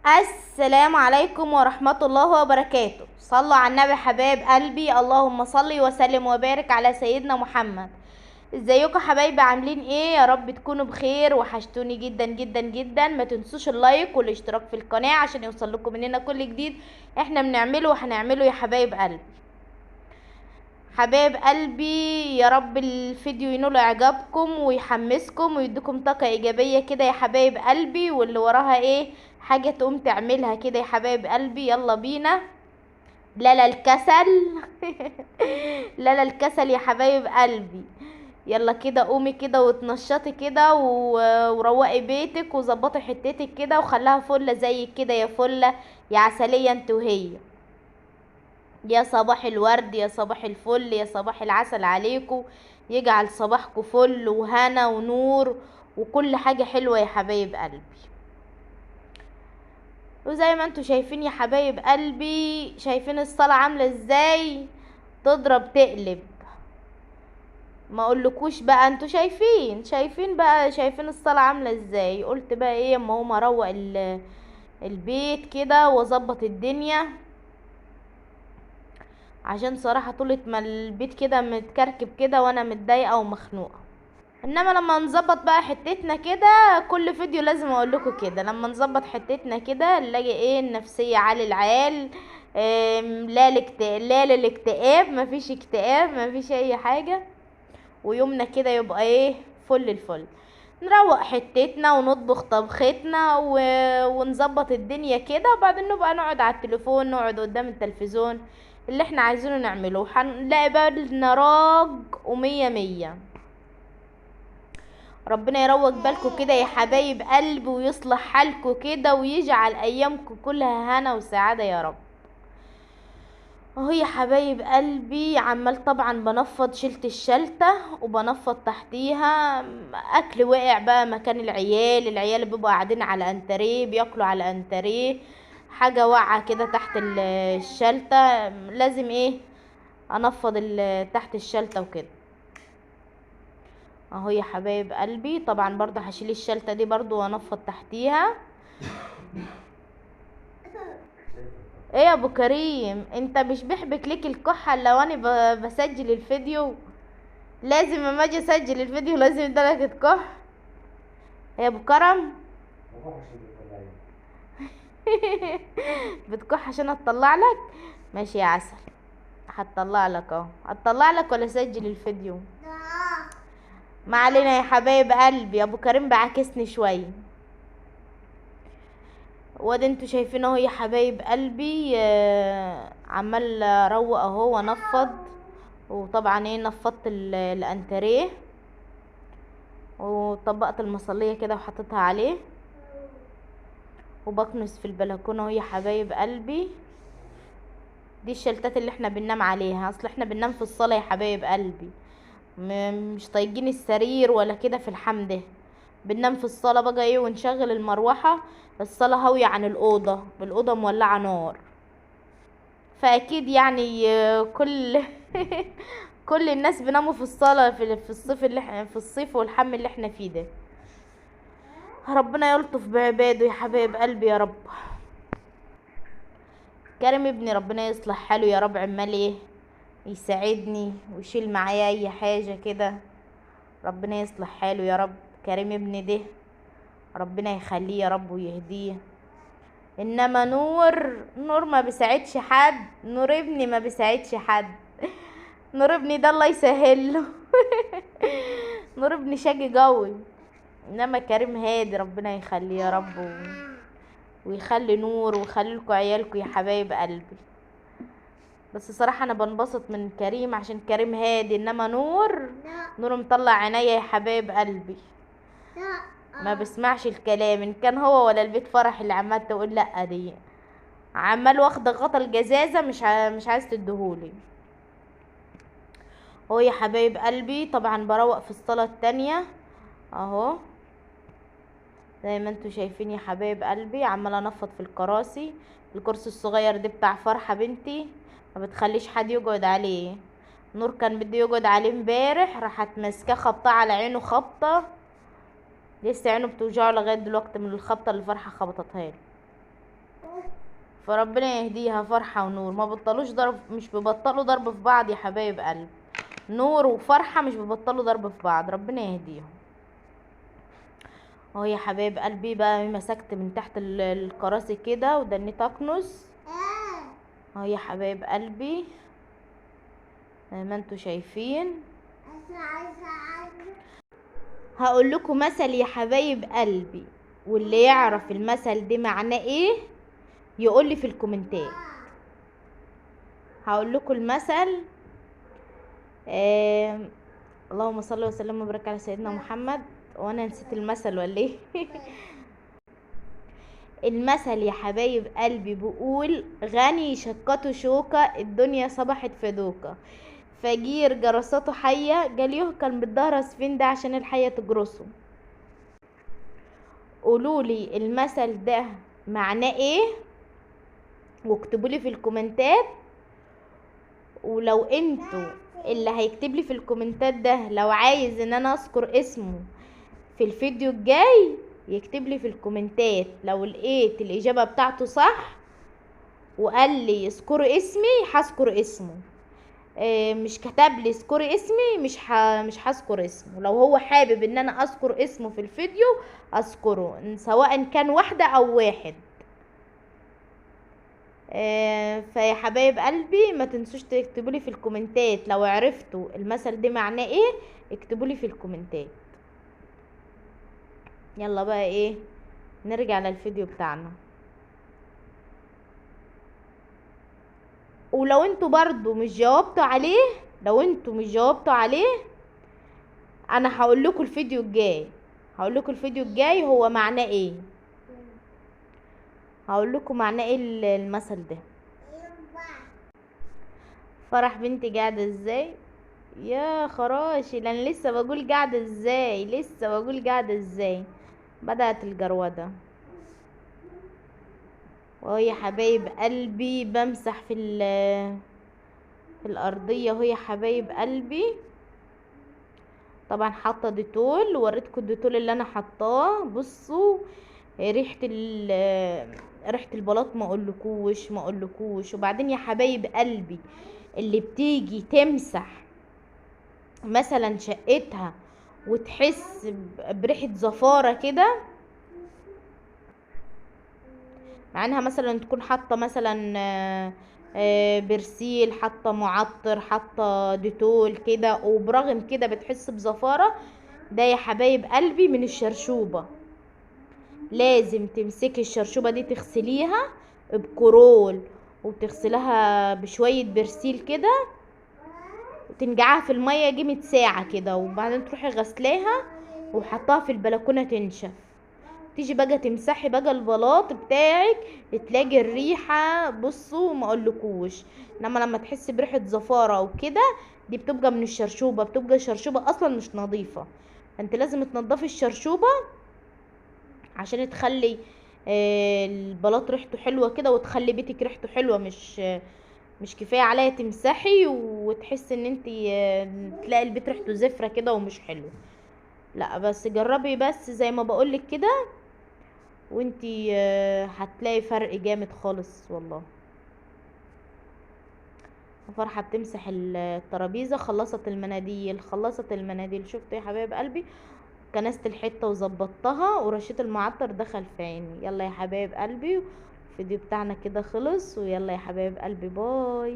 السلام عليكم ورحمة الله وبركاته. صلوا على النبي حبايب قلبي، اللهم صل وسلم وبارك على سيدنا محمد. ازيكم حبايبي؟ عاملين ايه؟ يا رب تكونوا بخير، وحشتوني جدا جدا جدا. ما تنسوش اللايك والاشتراك في القناة عشان يوصل لكم مننا كل جديد احنا بنعمله وهنعمله يا حبايب قلبي. حبايب قلبي، يا رب الفيديو ينول اعجابكم ويحمسكم ويديكم طاقة ايجابية كده يا حبايب قلبي، واللي وراها ايه حاجة تقوم تعملها كده يا حبايب قلبي. يلا بينا. لا الكسل لا الكسل يا حبايب قلبي. يلا كده قومي كده وتنشطي كده وروقي بيتك وظبطي حتتك كده وخليها فله زي كده يا فله يا عسلية انت وهي. يا صباح الورد، يا صباح الفل، يا صباح العسل عليكم. يجعل صباحكم فل وهنا ونور وكل حاجة حلوة يا حبايب قلبي. وزي ما انتوا شايفين يا حبايب قلبي، شايفين الصلاة عاملة ازاي؟ تضرب تقلب. ما اقولكوش بقى، انتوا شايفين بقى، شايفين الصلاة عاملة ازاي. قلت بقى ايه اما هما اروق البيت كده واظبط الدنيا، عشان صراحة طولة ما البيت كده متكركب كده وانا متضايقة ومخنوقة. انما لما نظبط بقى حتتنا كده، كل فيديو لازم اقولكوا كده، لما نظبط حتتنا كده نلاقي ايه النفسية عالي العال. لا للاكتئاب، مفيش اكتئاب، مفيش اي حاجة. ويومنا كده يبقى ايه فل الفل. نروق حتتنا ونطبخ طبختنا ونظبط الدنيا كده، وبعدين نبقى نقعد على التليفون، نقعد قدام التلفزيون اللي احنا عايزينه نعمله، هنلاقي بالنا راج ومية مية. ربنا يروق بالكم كده يا حبايب قلبي، ويصلح حالكم كده، ويجعل ايامكم كلها هنا وسعادة يا رب. اهو يا حبايب قلبي عمال طبعا بنفض، شلت الشلتة وبنفض تحتيها. اكل وقع بقى مكان العيال بيبقوا قاعدين على انتريه بياكلوا على انتريه. حاجة واقعة كده تحت الشلتة، لازم ايه انفض تحت الشلتة وكده. اهو يا حبايب قلبي طبعا برضه هشيل الشلتة دي برضه وانفض تحتيها. ايه يا ابو كريم، انت مش بيحبك ليك الكحة لو انا بسجل الفيديو؟ لازم اما اجي اسجل الفيديو لازم درجة كح. يا ابو كرم بتكح عشان اطلع لك؟ ماشي يا عسل، هتطلع لك اهو، هتطلع لك ولا اسجل الفيديو؟ ما علينا يا حبايب قلبي، ابو كريم بعاكسني شويه. وادي انتوا شايفين اهو يا حبايب قلبي، عمال اروق اهو وانفض. وطبعا ايه نفضت الانتريه وطبقت المصلية كده وحطيتها عليه، وبكنس في البلكونه اهو يا حبايب قلبي. دي الشلتات اللي احنا بننام عليها، اصل احنا بننام في الصاله يا حبايب قلبي، مش طايقين السرير ولا كده في الحمد. بننام في الصاله بقى ايه، ونشغل المروحه. الصاله هاويه عن الاوضه مولعه نار. فاكيد يعني كل كل الناس بيناموا في الصاله في الصيف في الصيف والحم اللي احنا فيه ده. ربنا يلطف بعباده يا حبايب قلبي يا رب. كريم ابني ربنا يصلح حاله يا رب، عمال ايه يساعدني ويشيل معايا اي حاجه كده. ربنا يصلح حاله يا رب. كريم ابني ده ربنا يخليه يا رب ويهديه. انما نور ما بيساعدش حد، نور ابني ما بيساعدش حد. نور ابني ده الله يسهله نور ابني شقي قوي، انما كريم هادي ربنا يخليه يا رب ويخلي نور ويخلي لكم عيالكم يا حبايب قلبي. بس صراحة انا بنبسط من كريم عشان كريم هادي، انما نور مطلع عينيا يا حبايب قلبي. ما بسمعش الكلام، ان كان هو ولا البيت فرح اللي عمال تقول لا دي. عمال واخده غطا الجزازة مش عايز تديهولي. هو يا حبايب قلبي طبعا بروق في الصالة التانية اهو، زي ما انتوا شايفين يا حبايب قلبي. عماله انفض في الكرسي الصغير ده بتاع فرحة بنتي، ما بتخليش حد يقعد عليه. نور كان بده يقعد عليه امبارح، راحت ماسكاه خبطه على عينه لسه عينه بتوجعه لغايه دلوقتي من الخبطه اللي فرحة خبطتها له. فربنا يهديها فرحة ونور. ما بطلوش ضرب، مش ببطلوا ضرب في بعض يا حبايب قلب. نور وفرحة مش ببطلوا ضرب في بعض، ربنا يهديهم. اهو يا حبايب قلبي بقى مسكت من تحت الكراسي كده ودنيت اكنس. اهو يا حبايب قلبي زي ما انتوا شايفين. هقول لكم مثل يا حبايب قلبي، واللي يعرف المثل ده معناه ايه يقول لي في الكومنتات. هقول لكم المثل. اللهم صل وسلم وبارك على سيدنا محمد. وانا نسيت المثل ولا ايه؟ المثل يا حبايب قلبي بيقول: غني شقته شوكة، الدنيا صبحت فدوكة. فجير جرساته حية، قال كان بتدهرس فين ده عشان الحية تجرسه. قولولي المثل ده معناه ايه واكتبولي في الكومنتات. ولو انتوا اللي هيكتب لي في الكومنتات ده لو عايز ان انا اذكر اسمه في الفيديو الجاي يكتب لي في الكومنتات. لو لقيت الاجابة بتاعته صح وقال لي اذكروا اسمي هذكر اسمه. مش كتب لي اذكري اسمي مش هذكر اسمه. لو هو حابب ان انا اذكر اسمه في الفيديو اذكره، سواء كان واحدة او واحد. فيا حبايب قلبي ما تنسوش تكتبوا لي في الكومنتات لو عرفتوا المثل ده معناه ايه، اكتبوا لي في الكومنتات. يلا بقى ايه، نرجع للفيديو بتاعنا. ولو انتوا برضو مش جاوبتوا عليه، لو انتوا مش جاوبتوا عليه انا هقول لكم الفيديو الجاي، هقول لكم الفيديو الجاي هو معناه ايه. هقول لكم معناه ايه المثل ده. فرح بنتي قاعده ازاي؟ يا خراشي، انا لسه بقول قاعده ازاي، لسه بقول قاعده ازاي. بدأت الجرودة. وهو يا حبايب قلبي بمسح في الارضيه اهو يا حبايب قلبي. طبعا حاطه ديتول، وريتكم الديتول اللي انا حطاه. بصوا ريحه ريحه البلاط ما اقولكوش ما اقولكوش. وبعدين يا حبايب قلبي اللي بتيجي تمسح مثلا شقتها وتحس بريحه زفاره كده، مع انها مثلا تكون حاطه مثلا برسيل، حاطه معطر، حاطه ديتول كده، وبرغم كده بتحس بزفاره، ده يا حبايب قلبي من الشرشوبه. لازم تمسكي الشرشوبة دي تغسليها بكرول وتغسلها بشوية برسيل كده وتنقعها في المية قيمة ساعة كده، وبعدين تروحي غسلاها وحطها في البلكونة تنشف. تيجي بقى تمسحي بقى البلاط بتاعك تلاقي الريحة، بصوا ما اقولكوش. انما لما تحسي بريحة زفارة وكده دي بتبقى من الشرشوبة، بتبقى الشرشوبة اصلا مش نظيفة. فانت لازم تنضفي الشرشوبة عشان تخلي البلاط ريحته حلوه كده، وتخلي بيتك ريحته حلوه. مش كفايه عليا تمسحي وتحسي ان انت تلاقي البيت ريحته زفره كده ومش حلو. لا بس جربي بس زي ما بقولك كده، وانت هتلاقي فرق جامد خالص والله. فرحة بتمسح الترابيزة، خلصت المناديل خلصت المناديل. شفتوا يا حبايب قلبي، كنست الحته وظبطتها ورشيت المعطر دخل في عيني. يلا يا حبايب قلبي الفيديو بتاعنا كده خلص، ويلا يا حبايب قلبي باي.